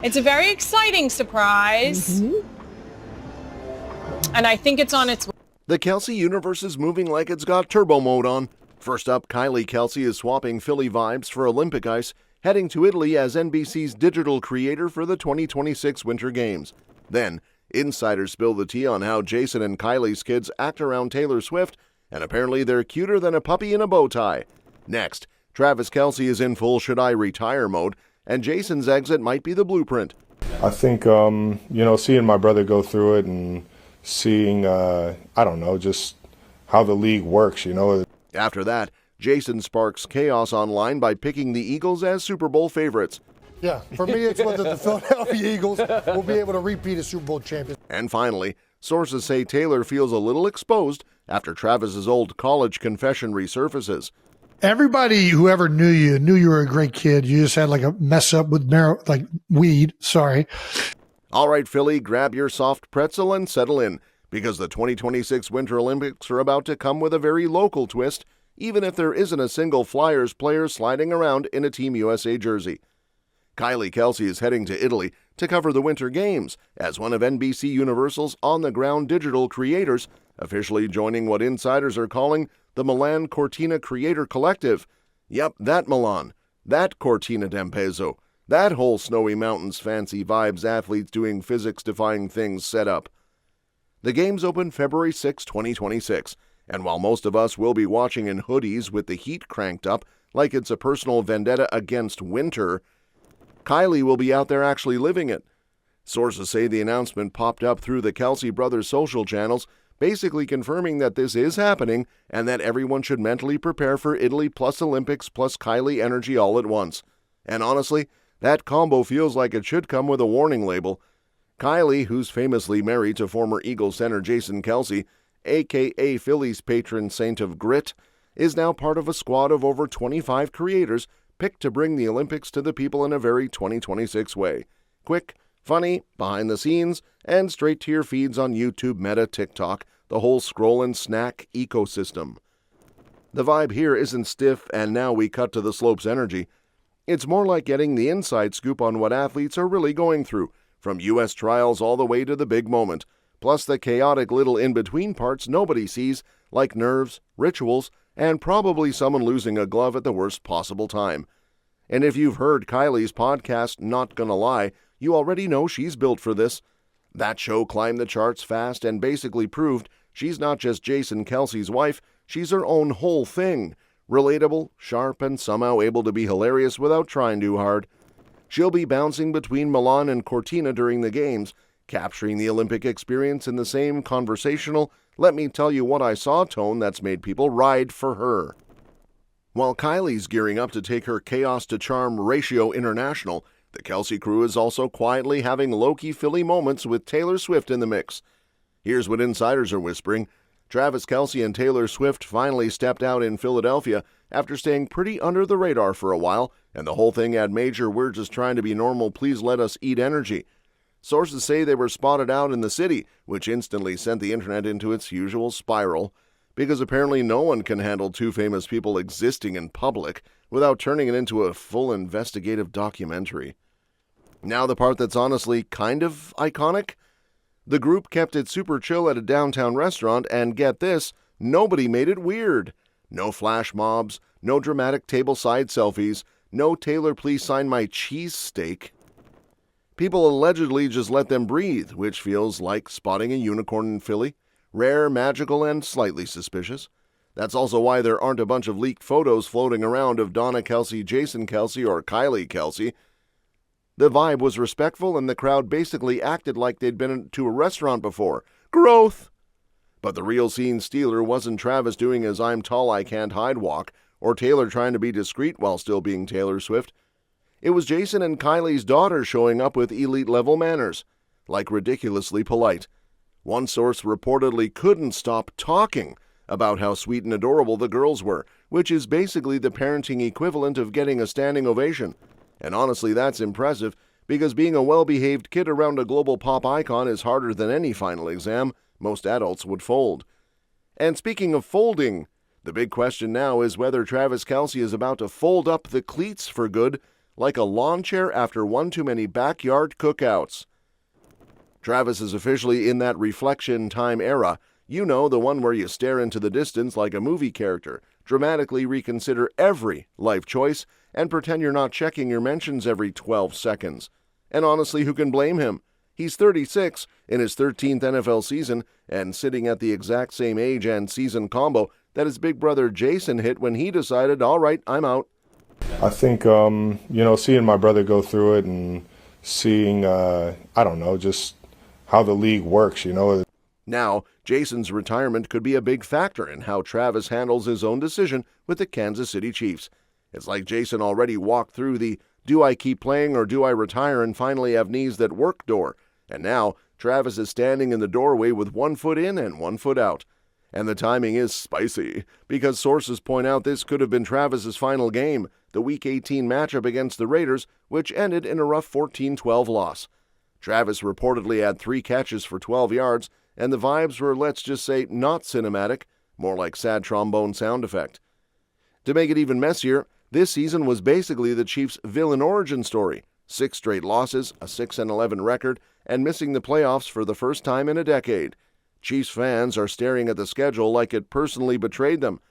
It's a very exciting surprise. And I think it's on its way. The Kelsey universe is moving like it's got turbo mode on. First up, Kylie Kelce is swapping Philly vibes for Olympic ice, heading to Italy as NBC's digital creator for the 2026 Winter Games. Then, insiders spill the tea on how Jason and Kylie's kids act around Taylor Swift, and apparently they're cuter than a puppy in a bow tie. Next, Travis Kelce is in full should I retire mode, and Jason's exit might be the blueprint. I think, seeing my brother go through it and seeing, just how the league works, After that, Jason sparks chaos online by picking the Eagles as Super Bowl favorites. Yeah, for me, it's whether the Philadelphia Eagles will be able to repeat as Super Bowl champions. And finally, sources say Taylor feels a little exposed after Travis's old college confession resurfaces. Everybody who ever knew you were a great kid. You just had like a mess up with weed. Sorry. All right, Philly, grab your soft pretzel and settle in, because the 2026 Winter Olympics are about to come with a very local twist, even if there isn't a single Flyers player sliding around in a Team USA jersey. Kylie Kelce is heading to Italy to cover the Winter Games as one of NBCUniversal's on-the-ground digital creators, officially joining what insiders are calling the Milan Cortina Creator Collective. Yep, that Milan, that Cortina d'Ampezzo, that whole Snowy Mountains fancy vibes athletes doing physics-defying things set up. The games open February 6, 2026, and while most of us will be watching in hoodies with the heat cranked up like it's a personal vendetta against winter, Kylie will be out there actually living it. Sources say the announcement popped up through the Kelce brothers' social channels, basically confirming that this is happening and that everyone should mentally prepare for Italy plus Olympics plus Kylie energy all at once. And honestly, that combo feels like it should come with a warning label. Kylie, who's famously married to former Eagles center Jason Kylie, a.k.a. Philly's patron saint of grit, is now part of a squad of over 25 creators picked to bring the Olympics to the people in a very 2026 way. Quick, funny, behind the scenes, and straight to your feeds on YouTube, Meta, TikTok, the whole scroll and snack ecosystem. The vibe here isn't stiff and now we cut to the slopes energy. It's more like getting the inside scoop on what athletes are really going through, from U.S. trials all the way to the big moment, plus the chaotic little in-between parts nobody sees, like nerves, rituals, and probably someone losing a glove at the worst possible time. And if you've heard Kylie's podcast, Not Gonna Lie, you already know she's built for this. That show climbed the charts fast and basically proved she's not just Jason Kelce's wife, she's her own whole thing. Relatable, sharp, and somehow able to be hilarious without trying too hard. She'll be bouncing between Milan and Cortina during the games, capturing the Olympic experience in the same conversational, let me tell you what I saw tone that's made people ride for her. While Kylie's gearing up to take her chaos to charm ratio international, the Kelce crew is also quietly having low-key Philly moments with Taylor Swift in the mix. Here's what insiders are whispering. Travis Kelce and Taylor Swift finally stepped out in Philadelphia after staying pretty under the radar for a while, and the whole thing had major "we're just trying to be normal, please let us eat" energy. Sources say they were spotted out in the city, which instantly sent the internet into its usual spiral, because apparently no one can handle two famous people existing in public without turning it into a full investigative documentary. Now the part that's honestly kind of iconic. The group kept it super chill at a downtown restaurant, and get this, nobody made it weird. No flash mobs, no dramatic tableside selfies, no "Taylor, please sign my cheesesteak." People allegedly just let them breathe, which feels like spotting a unicorn in Philly. Rare, magical, and slightly suspicious. That's also why there aren't a bunch of leaked photos floating around of Donna Kelce, Jason Kelce, or Kylie Kelce. The vibe was respectful, and the crowd basically acted like they'd been to a restaurant before. Growth! But the real scene stealer wasn't Travis doing his "I'm tall, I can't hide" walk, or Taylor trying to be discreet while still being Taylor Swift. It was Jason and Kylie's daughter showing up with elite-level manners, like ridiculously polite. One source reportedly couldn't stop talking about how sweet and adorable the girls were, which is basically the parenting equivalent of getting a standing ovation. And honestly, that's impressive, because being a well-behaved kid around a global pop icon is harder than any final exam. Most adults would fold. And speaking of folding, the big question now is whether Travis Kelce is about to fold up the cleats for good, like a lawn chair after one too many backyard cookouts. Travis is officially in that reflection time era. You know, the one where you stare into the distance like a movie character, dramatically reconsider every life choice, and pretend you're not checking your mentions every 12 seconds. And honestly, who can blame him? He's 36 in his 13th NFL season and sitting at the exact same age and season combo that his big brother Jason hit when he decided, all right, I'm out. I think, seeing my brother go through it and seeing, just how the league works, Now, Jason's retirement could be a big factor in how Travis handles his own decision with the Kansas City Chiefs. It's like Jason already walked through the do I keep playing or do I retire and finally have knees that work door. And now, Travis is standing in the doorway with 1 foot in and 1 foot out. And the timing is spicy, because sources point out this could have been Travis's final game, the Week 18 matchup against the Raiders, which ended in a rough 14-12 loss. Travis reportedly had 3 catches for 12 yards, and the vibes were, let's just say, not cinematic, more like sad trombone sound effect. To make it even messier, this season was basically the Chiefs' villain origin story. 6 straight losses, a 6-11 record, and missing the playoffs for the first time in a decade. Chiefs fans are staring at the schedule like it personally betrayed them.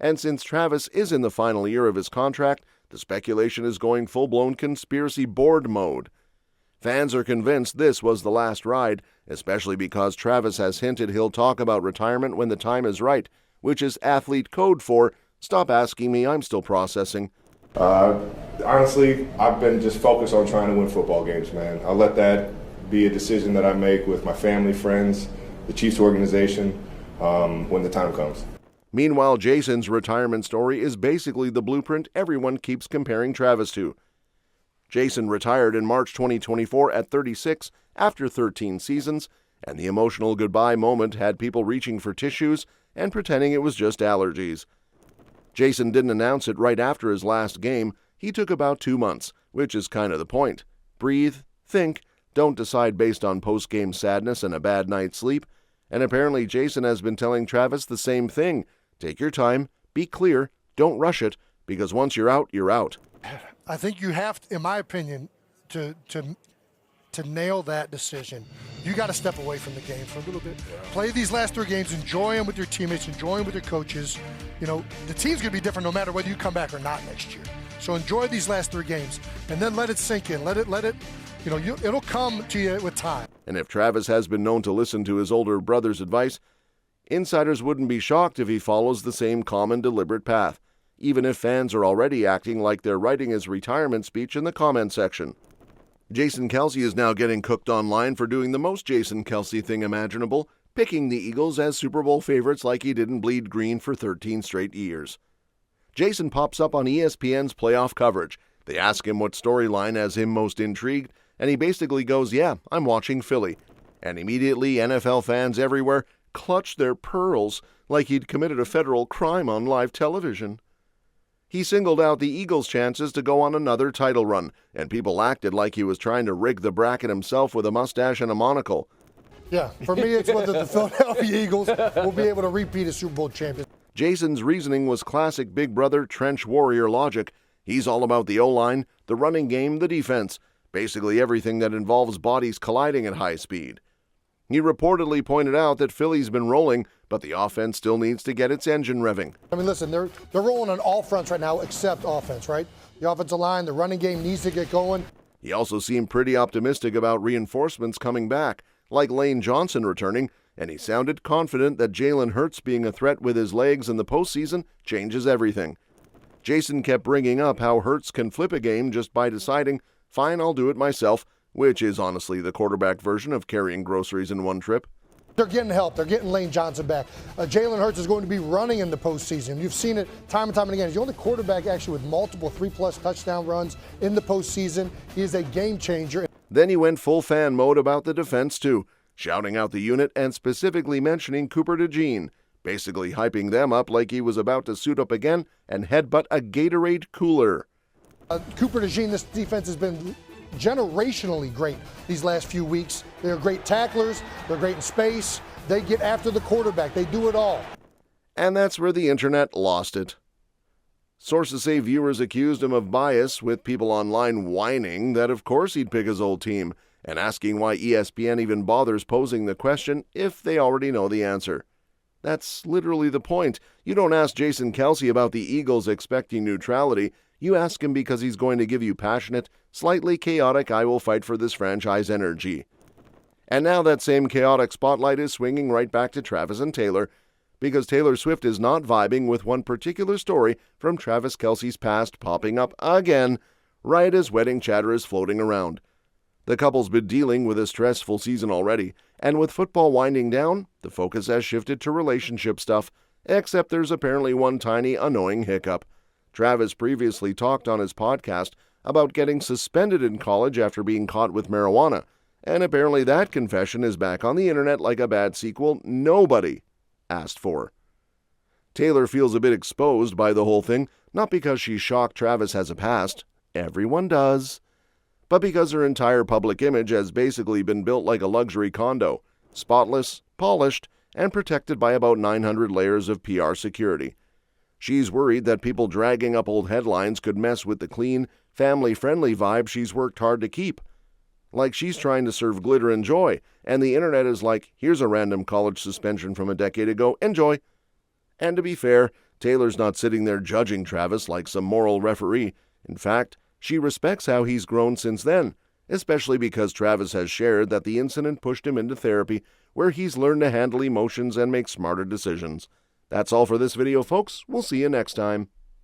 And since Travis is in the final year of his contract, the speculation is going full-blown conspiracy board mode. Fans are convinced this was the last ride, especially because Travis has hinted he'll talk about retirement when the time is right, which is athlete code for, stop asking me, I'm still processing. Honestly, I've been just focused on trying to win football games, man. I'll let that be a decision that I make with my family, friends, the Chiefs organization, when the time comes. Meanwhile, Jason's retirement story is basically the blueprint everyone keeps comparing Travis to. Jason retired in March 2024 at 36 after 13 seasons, and the emotional goodbye moment had people reaching for tissues and pretending it was just allergies. Jason didn't announce it right after his last game. He took about 2 months, which is kind of the point. Breathe, think, don't decide based on post-game sadness and a bad night's sleep. And apparently Jason has been telling Travis the same thing. Take your time, be clear, don't rush it, because once you're out, you're out. I think you have, in my opinion, to nail that decision, you got to step away from the game for a little bit. Play these last 3 games, enjoy them with your teammates, enjoy them with your coaches. The team's going to be different no matter whether you come back or not next year. So enjoy these last 3 games, and then let it sink in. Let it. It'll come to you with time. And if Travis has been known to listen to his older brother's advice, insiders wouldn't be shocked if he follows the same calm and deliberate path, even if fans are already acting like they're writing his retirement speech in the comment section. Jason Kelce is now getting cooked online for doing the most Jason Kelce thing imaginable, picking the Eagles as Super Bowl favorites like he didn't bleed green for 13 straight years. Jason pops up on ESPN's playoff coverage. They ask him what storyline has him most intrigued, and he basically goes, yeah, I'm watching Philly. And immediately NFL fans everywhere clutch their pearls like he'd committed a federal crime on live television. He singled out the Eagles' chances to go on another title run, and people acted like he was trying to rig the bracket himself with a mustache and a monocle. Yeah, for me, it's whether the Philadelphia Eagles will be able to repeat as Super Bowl champions. Jason's reasoning was classic Big Brother trench warrior logic. He's all about the O-line, the running game, the defense, basically everything that involves bodies colliding at high speed. He reportedly pointed out that Philly's been rolling, but the offense still needs to get its engine revving. I mean, listen, they're rolling on all fronts right now except offense, right? The offensive line, the running game needs to get going. He also seemed pretty optimistic about reinforcements coming back, like Lane Johnson returning, and he sounded confident that Jalen Hurts being a threat with his legs in the postseason changes everything. Jason kept bringing up how Hurts can flip a game just by deciding, fine, I'll do it myself, which is honestly the quarterback version of carrying groceries in one trip. They're getting help. They're getting Lane Johnson back. Jalen Hurts is going to be running in the postseason. You've seen it time and time and again. He's the only quarterback actually with multiple 3+ touchdown runs in the postseason. He is a game changer. Then he went full fan mode about the defense too, shouting out the unit and specifically mentioning Cooper DeJean, basically hyping them up like he was about to suit up again and headbutt a Gatorade cooler. Cooper DeJean, this defense has been generationally great these last few weeks. They're great tacklers. They're great in space. They get after the quarterback. They do it all. And that's where the internet lost it. Sources say viewers accused him of bias, with people online whining that of course he'd pick his old team, and asking why ESPN even bothers posing the question if they already know the answer. That's literally the point. You don't ask Jason Kelce about the Eagles expecting neutrality. You ask him because he's going to give you passionate, slightly chaotic I will fight for this franchise energy. And now that same chaotic spotlight is swinging right back to Travis and Taylor, because Taylor Swift is not vibing with one particular story from Travis Kelce's past popping up again, right as wedding chatter is floating around. The couple's been dealing with a stressful season already, and with football winding down, the focus has shifted to relationship stuff, except there's apparently one tiny annoying hiccup. Travis previously talked on his podcast about getting suspended in college after being caught with marijuana, and apparently that confession is back on the internet like a bad sequel nobody asked for. Taylor feels a bit exposed by the whole thing, not because she's shocked Travis has a past, everyone does, but because her entire public image has basically been built like a luxury condo, spotless, polished, and protected by about 900 layers of PR security. She's worried that people dragging up old headlines could mess with the clean, family-friendly vibe she's worked hard to keep. Like she's trying to serve glitter and joy, and the internet is like, here's a random college suspension from a decade ago, enjoy. And to be fair, Taylor's not sitting there judging Travis like some moral referee. In fact, she respects how he's grown since then, especially because Travis has shared that the incident pushed him into therapy, where he's learned to handle emotions and make smarter decisions. That's all for this video, folks. We'll see you next time.